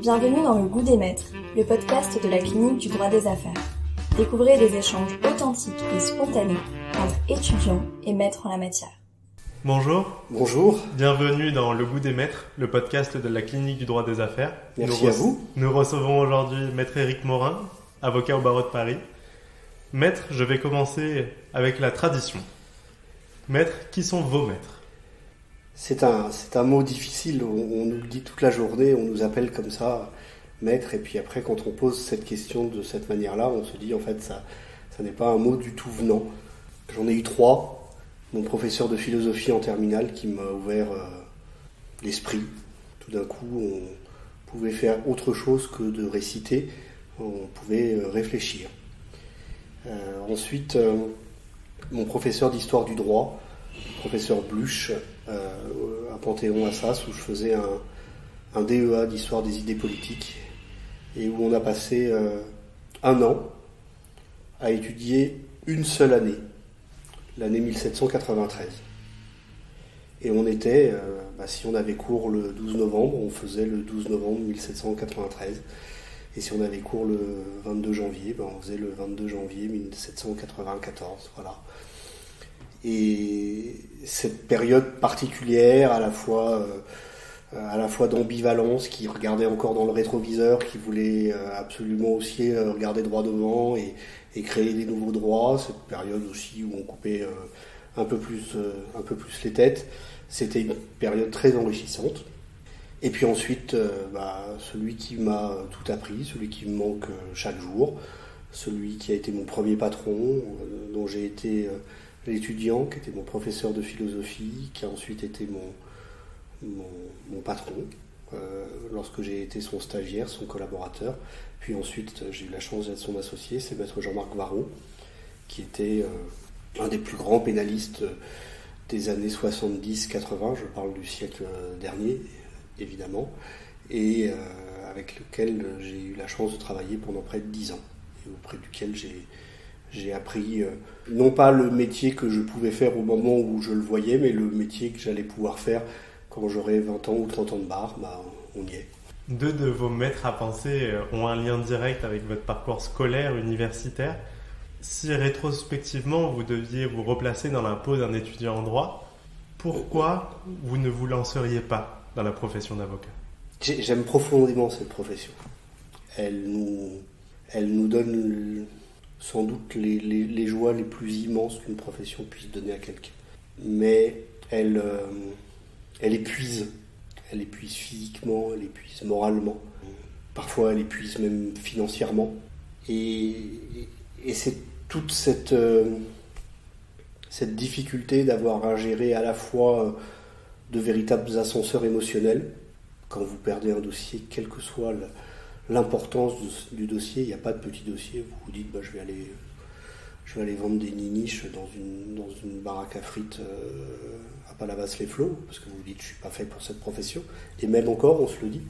Bienvenue dans Le Goût des Maîtres, le podcast de la clinique du droit des affaires. Découvrez des échanges authentiques et spontanés entre étudiants et maîtres en la matière. Bonjour. Bonjour. Bienvenue dans Le Goût des Maîtres, le podcast de la clinique du droit des affaires. Merci à vous. Nous recevons aujourd'hui Maître Éric Morin, avocat au barreau de Paris. Maître, je vais commencer avec la tradition. Maître, qui sont vos maîtres ? C'est un mot difficile, on nous le dit toute la journée, on nous appelle comme ça, maître, et puis après quand on pose cette question de cette manière-là, on se dit en fait ça n'est pas un mot du tout venant. J'en ai eu 3, mon professeur de philosophie en terminale qui m'a ouvert l'esprit. Tout d'un coup, on pouvait faire autre chose que de réciter, on pouvait réfléchir. Ensuite, mon professeur d'histoire du droit, professeur Bluch, à Panthéon-Assas, où je faisais un DEA d'histoire des idées politiques, et où on a passé 1 an à étudier une seule année, l'année 1793. Et on était, si on avait cours le 12 novembre, on faisait le 12 novembre 1793. Et si on avait cours le 22 janvier, on faisait le 22 janvier 1794. Voilà. Et cette période particulière, à la fois d'ambivalence, qui regardait encore dans le rétroviseur, qui voulait absolument aussi regarder droit devant et créer des nouveaux droits, cette période aussi où on coupait un peu plus les têtes, c'était une période très enrichissante. Et puis ensuite, celui qui m'a tout appris, celui qui me manque chaque jour, celui qui a été mon premier patron, dont j'ai été l'étudiant, qui était mon professeur de philosophie, qui a ensuite été mon patron, lorsque j'ai été son stagiaire, son collaborateur. Puis ensuite, j'ai eu la chance d'être son associé, c'est maître Jean-Marc Varro, qui était un des plus grands pénalistes des années 70-80, je parle du siècle dernier, évidemment, et avec lequel j'ai eu la chance de travailler pendant près de 10 ans, et auprès duquel j'ai appris non pas le métier que je pouvais faire au moment où je le voyais, mais le métier que j'allais pouvoir faire quand j'aurai 20 ans ou 30 ans de barre, on y est. 2 de vos maîtres à penser ont un lien direct avec votre parcours scolaire, universitaire. Si rétrospectivement vous deviez vous replacer dans la peau d'un étudiant en droit, pourquoi vous ne vous lanceriez pas dans la profession d'avocat ? J'aime profondément cette profession. Elle nous donne sans doute les joies les plus immenses qu'une profession puisse donner à quelqu'un. Mais elle épuise. Elle épuise physiquement, elle épuise moralement. Parfois, elle épuise même financièrement. Et c'est toute cette difficulté d'avoir à gérer à la fois de véritables ascenseurs émotionnels. Quand vous perdez un dossier, quelle que soit l'importance du dossier, il n'y a pas de petit dossier, vous vous dites je vais aller vendre des niniches dans une baraque à frites à Palavas-les-Flots, parce que vous vous dites je ne suis pas fait pour cette profession, et même encore on se le dit.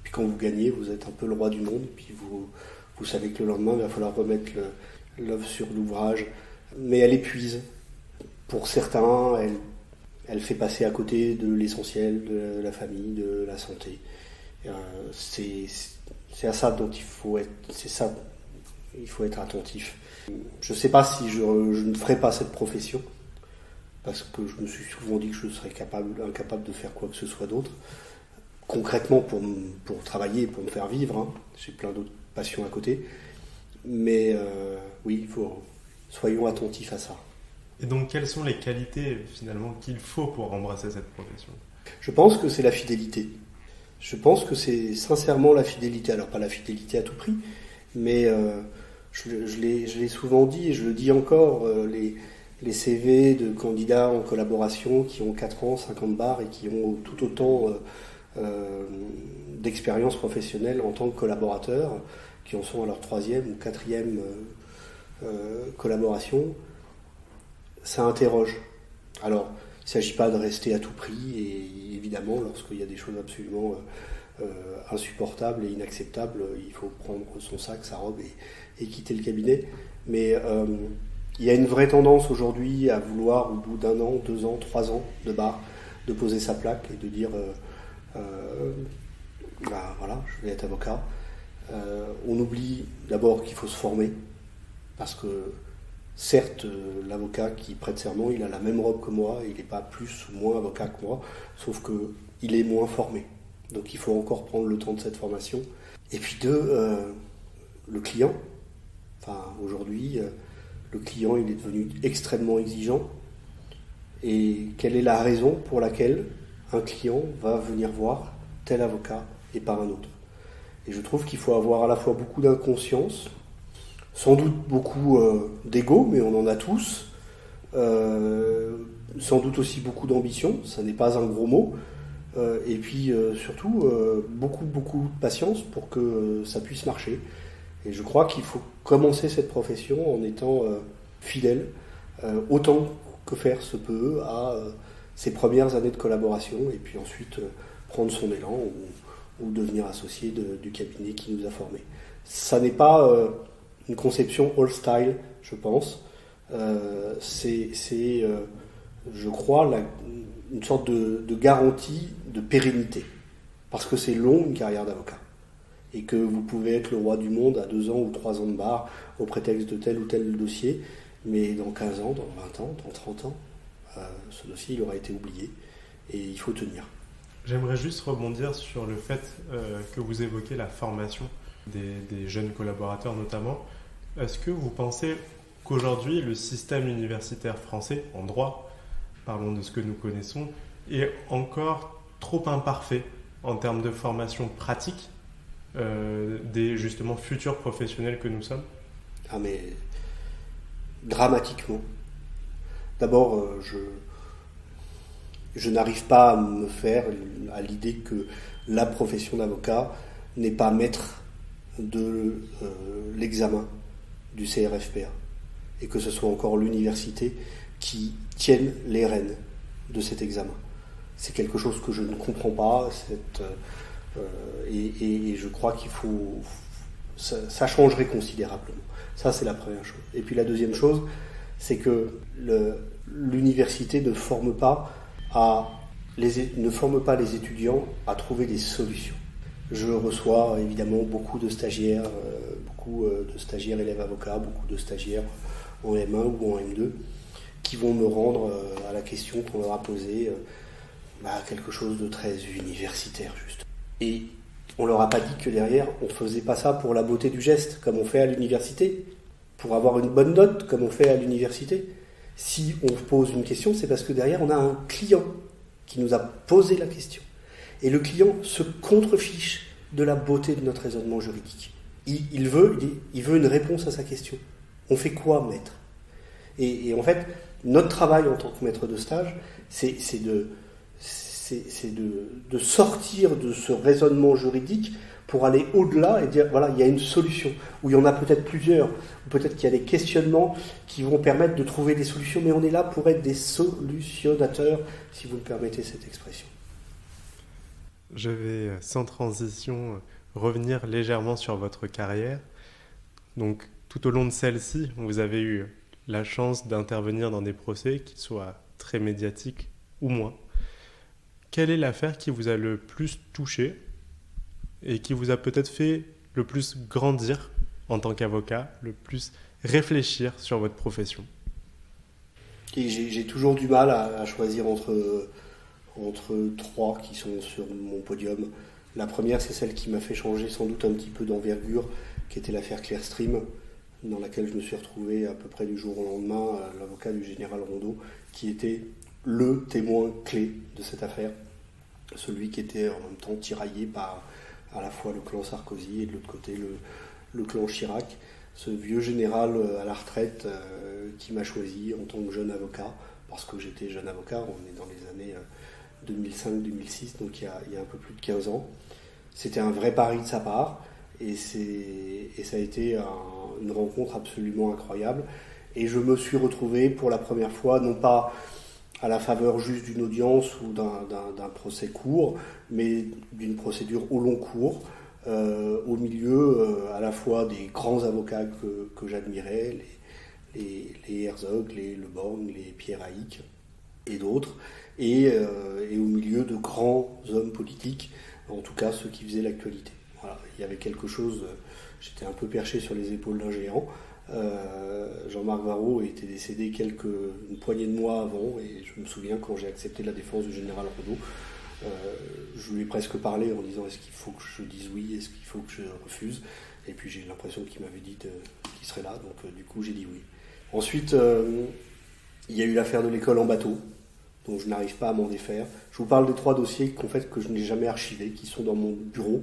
Puis quand vous gagnez, vous êtes un peu le roi du monde, puis vous savez que le lendemain il va falloir remettre l'œuvre sur l'ouvrage, mais elle épuise. Pour certains, elle fait passer à côté de l'essentiel, de la famille, de la santé. C'est à ça dont il faut être attentif. Je ne sais pas si je ne ferai pas cette profession, parce que je me suis souvent dit que je serais incapable de faire quoi que ce soit d'autre. Concrètement, pour travailler, pour me faire vivre, j'ai plein d'autres passions à côté. Mais oui, soyons attentifs à ça. Et donc, quelles sont les qualités, finalement, qu'il faut pour embrasser cette profession ? Je pense que c'est la fidélité. Je pense que c'est sincèrement la fidélité. Alors, pas la fidélité à tout prix, mais je l'ai souvent dit, et je le dis encore, les CV de candidats en collaboration qui ont 4 ans, 50 barres, et qui ont tout autant d'expérience professionnelle en tant que collaborateurs, qui en sont à leur 3e ou 4e collaboration, ça interroge. Alors, il ne s'agit pas de rester à tout prix, et évidemment, lorsqu'il y a des choses absolument insupportables et inacceptables, il faut prendre son sac, sa robe et quitter le cabinet. Mais il y a une vraie tendance aujourd'hui à vouloir, au bout d'1 an, 2 ans, 3 ans de barre, de poser sa plaque et de dire voilà, je vais être avocat. On oublie d'abord qu'il faut se former, parce que certes, l'avocat qui prête serment, il a la même robe que moi, il n'est pas plus ou moins avocat que moi, sauf qu'il est moins formé. Donc il faut encore prendre le temps de cette formation. Et puis le client. Aujourd'hui, le client, il est devenu extrêmement exigeant. Et quelle est la raison pour laquelle un client va venir voir tel avocat et pas un autre? Et je trouve qu'il faut avoir à la fois beaucoup d'inconscience, sans doute beaucoup d'ego, mais on en a tous, sans doute aussi beaucoup d'ambition, ça n'est pas un gros mot, et puis surtout beaucoup de patience pour que ça puisse marcher. Et je crois qu'il faut commencer cette profession en étant fidèle, autant que faire se peut, à ses premières années de collaboration, et puis ensuite prendre son élan ou devenir associé du cabinet qui nous a formés. Ça n'est pas une conception all style, je pense. C'est je crois, une sorte de garantie de pérennité. Parce que c'est long, une carrière d'avocat. Et que vous pouvez être le roi du monde à 2 ans ou 3 ans de barre au prétexte de tel ou tel dossier, mais dans 15 ans, dans 20 ans, dans 30 ans, ce dossier il aura été oublié et il faut tenir. J'aimerais juste rebondir sur le fait que vous évoquez la formation des jeunes collaborateurs notamment. Est-ce que vous pensez qu'aujourd'hui le système universitaire français en droit, parlons de ce que nous connaissons, est encore trop imparfait en termes de formation pratique des justement futurs professionnels que nous sommes? Ah mais dramatiquement. D'abord, je n'arrive pas à me faire à l'idée que la profession d'avocat n'est pas maître de l'examen du CRFPA et que ce soit encore l'université qui tienne les rênes de cet examen. C'est quelque chose que je ne comprends pas et je crois qu'il faut... Ça changerait considérablement. Ça, c'est la première chose. Et puis la deuxième chose, c'est que l'université ne forme pas les étudiants à trouver des solutions. Je reçois évidemment beaucoup de stagiaires élèves avocats, beaucoup de stagiaires en M1 ou en M2, qui vont me rendre à la question qu'on leur a posée, quelque chose de très universitaire, juste. Et on leur a pas dit que derrière, on faisait pas ça pour la beauté du geste, comme on fait à l'université, pour avoir une bonne note, comme on fait à l'université. Si on pose une question, c'est parce que derrière, on a un client qui nous a posé la question. Et le client se contrefiche de la beauté de notre raisonnement juridique. Il veut une réponse à sa question. On fait quoi, maître ? Et en fait, notre travail en tant que maître de stage, c'est de sortir de ce raisonnement juridique pour aller au-delà et dire, voilà, il y a une solution, ou il y en a peut-être plusieurs, ou peut-être qu'il y a des questionnements qui vont permettre de trouver des solutions, mais on est là pour être des solutionnateurs, si vous me permettez cette expression. Je vais, sans transition, revenir légèrement sur votre carrière. Donc, tout au long de celle-ci, vous avez eu la chance d'intervenir dans des procès, qu'ils soient très médiatiques ou moins. Quelle est l'affaire qui vous a le plus touché et qui vous a peut-être fait le plus grandir en tant qu'avocat, le plus réfléchir sur votre profession? Et j'ai toujours du mal à choisir entre 3 qui sont sur mon podium. La première, c'est celle qui m'a fait changer sans doute un petit peu d'envergure, qui était l'affaire Clearstream, dans laquelle je me suis retrouvé à peu près du jour au lendemain, l'avocat du général Rondeau, qui était le témoin clé de cette affaire, celui qui était en même temps tiraillé par à la fois le clan Sarkozy et de l'autre côté le clan Chirac, ce vieux général à la retraite qui m'a choisi en tant que jeune avocat, parce que j'étais jeune avocat, on est dans les années 2005-2006, donc il y a un peu plus de 15 ans. C'était un vrai pari de sa part, et ça a été une rencontre absolument incroyable, et je me suis retrouvé pour la première fois, non pas à la faveur juste d'une audience ou d'un procès court, mais d'une procédure au long cours, au milieu à la fois des grands avocats que j'admirais, les Herzog, les Le Borgne, les Pierre Haïk et d'autres, et au milieu de grands hommes politiques en tout cas ceux qui faisaient l'actualité. Voilà, il y avait quelque chose, j'étais un peu perché sur les épaules d'un géant. Jean-Marc Varrot était décédé une poignée de mois avant, et je me souviens quand j'ai accepté la défense du général Renaud, je lui ai presque parlé en disant est-ce qu'il faut que je dise oui, est-ce qu'il faut que je refuse, et puis j'ai l'impression qu'il m'avait dit qu'il serait là, donc du coup j'ai dit oui. Ensuite, il y a eu l'affaire de l'école en bateau, dont je n'arrive pas à m'en défaire. Je vous parle des 3 dossiers que je n'ai jamais archivés, qui sont dans mon bureau,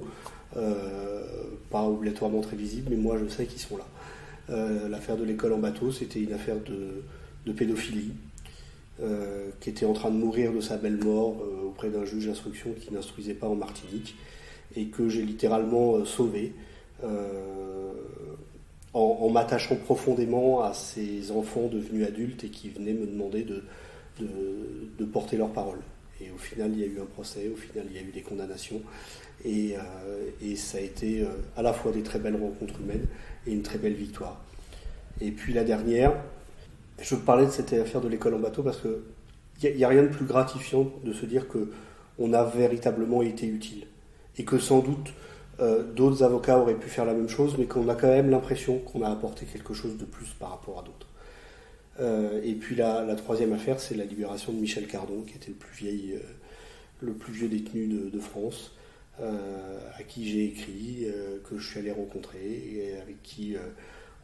pas obligatoirement très visibles, mais moi je sais qu'ils sont là. L'affaire de l'école en bateau, c'était une affaire de pédophilie, qui était en train de mourir de sa belle mort auprès d'un juge d'instruction qui n'instruisait pas en Martinique, et que j'ai littéralement sauvé en m'attachant profondément à ces enfants devenus adultes et qui venaient me demander de porter leur parole. Et au final, il y a eu un procès, au final, il y a eu des condamnations, et ça a été à la fois des très belles rencontres humaines et une très belle victoire. Et puis la dernière, je parlais de cette affaire de l'école en bateau parce que il n'y a rien de plus gratifiant de se dire qu'on a véritablement été utile, et que sans doute d'autres avocats auraient pu faire la même chose, mais qu'on a quand même l'impression qu'on a apporté quelque chose de plus par rapport à d'autres. Et puis la troisième affaire, c'est la libération de Michel Cardon, qui était le plus vieux détenu de France, à qui j'ai écrit, que je suis allé rencontrer, et avec qui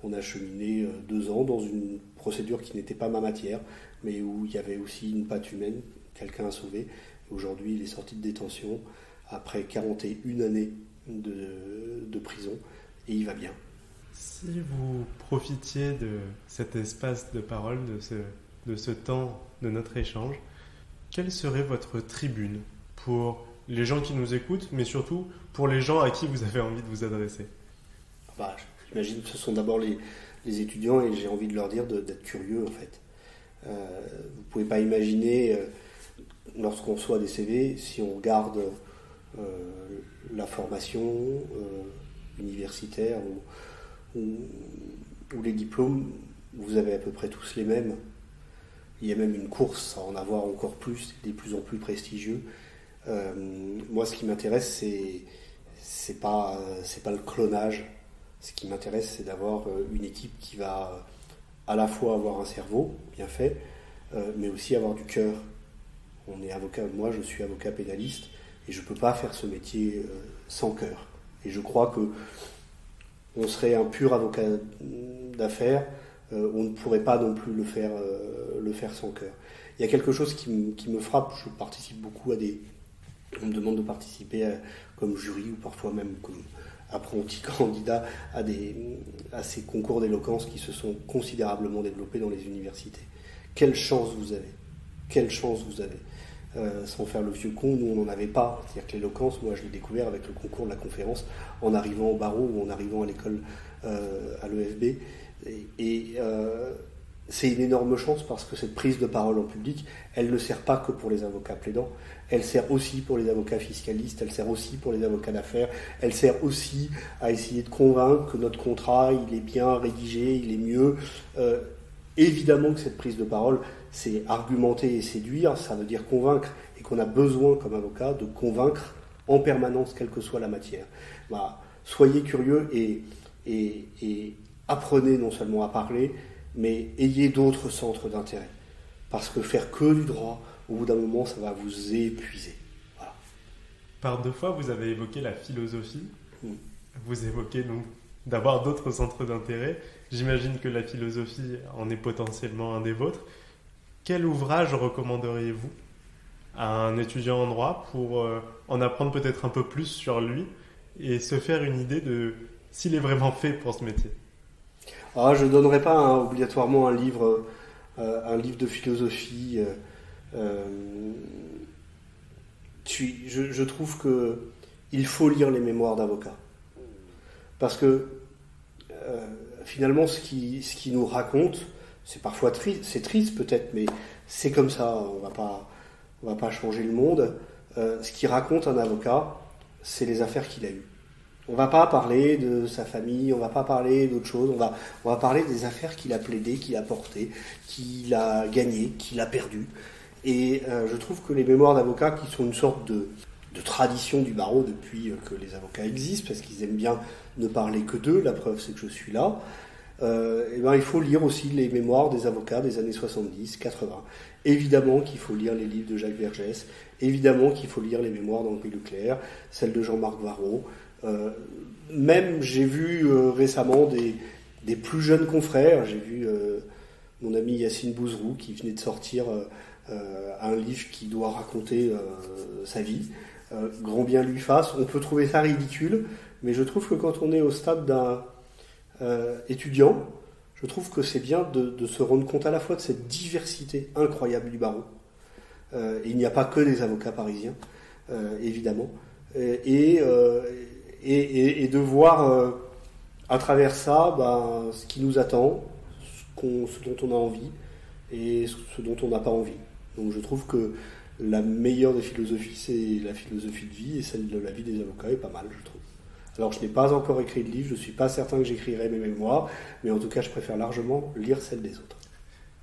on a cheminé 2 ans dans une procédure qui n'était pas ma matière, mais où il y avait aussi une patte humaine, quelqu'un à sauver. Et aujourd'hui, il est sorti de détention après 41 années de prison, et il va bien. Si vous profitiez de cet espace de parole, de ce temps de notre échange, quelle serait votre tribune pour les gens qui nous écoutent, mais surtout pour les gens à qui vous avez envie de vous adresser? J'imagine que ce sont d'abord les étudiants, et j'ai envie de leur dire d'être curieux en fait. Vous ne pouvez pas imaginer, lorsqu'on reçoit des CV, si on regarde la formation universitaire ou les diplômes, vous avez à peu près tous les mêmes. Il y a même une course à en avoir encore plus, des plus en plus prestigieux. Moi, ce qui m'intéresse, c'est pas le clonage. Ce qui m'intéresse, c'est d'avoir une équipe qui va à la fois avoir un cerveau bien fait, mais aussi avoir du cœur. On est avocat, moi je suis avocat pénaliste, et je ne peux pas faire ce métier sans cœur. Et je crois que on serait un pur avocat d'affaires, on ne pourrait pas non plus le faire sans cœur. Il y a quelque chose qui me frappe, je participe beaucoup on me demande de participer comme jury, ou parfois même comme apprenti candidat à ces concours d'éloquence qui se sont considérablement développés dans les universités. Quelle chance vous avez! Quelle chance vous avez! Sans faire le vieux con, nous on n'en avait pas. C'est-à-dire que l'éloquence, moi je l'ai découvert avec le concours de la conférence, en arrivant au barreau ou en arrivant à l'école à l'EFB. Et c'est une énorme chance, parce que cette prise de parole en public, elle ne sert pas que pour les avocats plaidants, elle sert aussi pour les avocats fiscalistes, elle sert aussi pour les avocats d'affaires, elle sert aussi à essayer de convaincre que notre contrat, il est bien rédigé, il est mieux. Évidemment que cette prise de parole, c'est argumenter et séduire, ça veut dire convaincre, et qu'on a besoin comme avocat de convaincre en permanence, quelle que soit la matière. Soyez curieux et apprenez non seulement à parler, mais ayez d'autres centres d'intérêt. Parce que faire que du droit, au bout d'un moment, ça va vous épuiser. Voilà. Par 2 fois, vous avez évoqué la philosophie. Vous évoquez donc d'avoir d'autres centres d'intérêt. J'imagine que la philosophie en est potentiellement un des vôtres. Quel ouvrage recommanderiez-vous à un étudiant en droit pour en apprendre peut-être un peu plus sur lui et se faire une idée de s'il est vraiment fait pour ce métier? Je ne donnerai pas obligatoirement un livre de philosophie. Je trouve qu'il faut lire les mémoires d'avocats. Parce que finalement, ce qui nous raconte, c'est parfois triste, c'est triste peut-être, mais c'est comme ça, on va pas changer le monde. Ce qui raconte un avocat, c'est les affaires qu'il a eues. On va pas parler de sa famille, on va pas parler d'autre chose, on va parler des affaires qu'il a plaidées, qu'il a portées, qu'il a gagnées, qu'il a perdues. Et je trouve que les mémoires d'avocat, qui sont une sorte de tradition du barreau depuis que les avocats existent, parce qu'ils aiment bien ne parler que d'eux, la preuve c'est que je suis là, il faut lire aussi les mémoires des avocats des années 70, 80. Évidemment qu'il faut lire les livres de Jacques Vergès, évidemment qu'il faut lire les mémoires d'Henri Leclerc, celles de Jean-Marc Varro. Même j'ai vu récemment des plus jeunes confrères, j'ai vu mon ami Yacine Bouzrou qui venait de sortir un livre qui doit raconter sa vie. Grand bien lui fasse, on peut trouver ça ridicule, mais je trouve que quand on est au stade d'un étudiant, je trouve que c'est bien de se rendre compte à la fois de cette diversité incroyable du barreau. Il n'y a pas que des avocats parisiens, évidemment, et de voir à travers ça ce qui nous attend, ce dont on a envie et ce dont on n'a pas envie. Donc je trouve que la meilleure des philosophies, c'est la philosophie de vie, et celle de la vie des avocats est pas mal, je trouve. Alors je n'ai pas encore écrit de livre, je ne suis pas certain que j'écrirai mes mémoires, mais en tout cas je préfère largement lire celles des autres.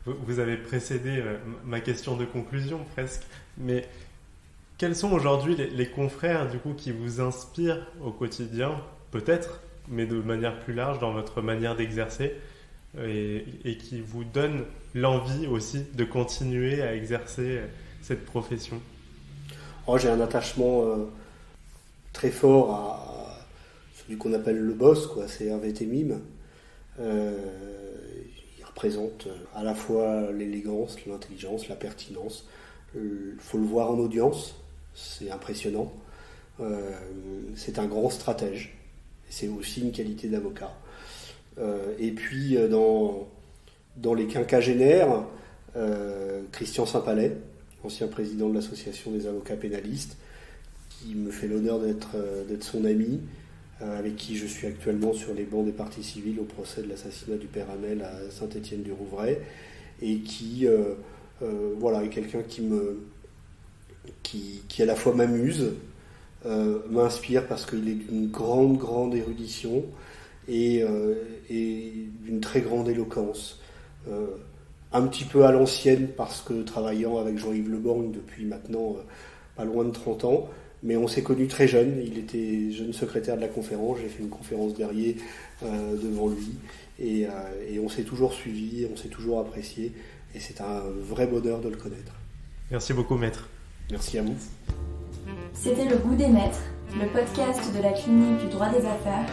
Vous avez précédé ma question de conclusion presque, mais quels sont aujourd'hui les confrères du coup qui vous inspirent au quotidien, peut-être, mais de manière plus large dans votre manière d'exercer, et qui vous donnent l'envie aussi de continuer à exercer cette profession? J'ai un attachement très fort à celui qu'on appelle le boss, c'est Hervé Temim. Il représente à la fois l'élégance, l'intelligence, la pertinence. Il faut le voir en audience, c'est impressionnant. C'est un grand stratège, c'est aussi une qualité d'avocat. Et puis dans les quinquagénaires, Christian Saint-Palais, ancien président de l'association des avocats pénalistes, qui me fait l'honneur d'être son ami, avec qui je suis actuellement sur les bancs des parties civiles au procès de l'assassinat du père Hamel à Saint-Étienne-du-Rouvray, et qui est quelqu'un qui à la fois m'amuse, m'inspire parce qu'il est d'une grande érudition et d'une très grande éloquence. Un petit peu à l'ancienne parce que travaillant avec Jean-Yves Le Borgne depuis maintenant pas loin de 30 ans, mais on s'est connus très jeunes. Il était jeune secrétaire de la conférence, j'ai fait une conférence derrière devant lui, et on s'est toujours suivis, on s'est toujours apprécié, et c'est un vrai bonheur de le connaître. Merci beaucoup, maître. Merci à vous. C'était Le Goût des Maîtres, le podcast de la clinique du droit des affaires,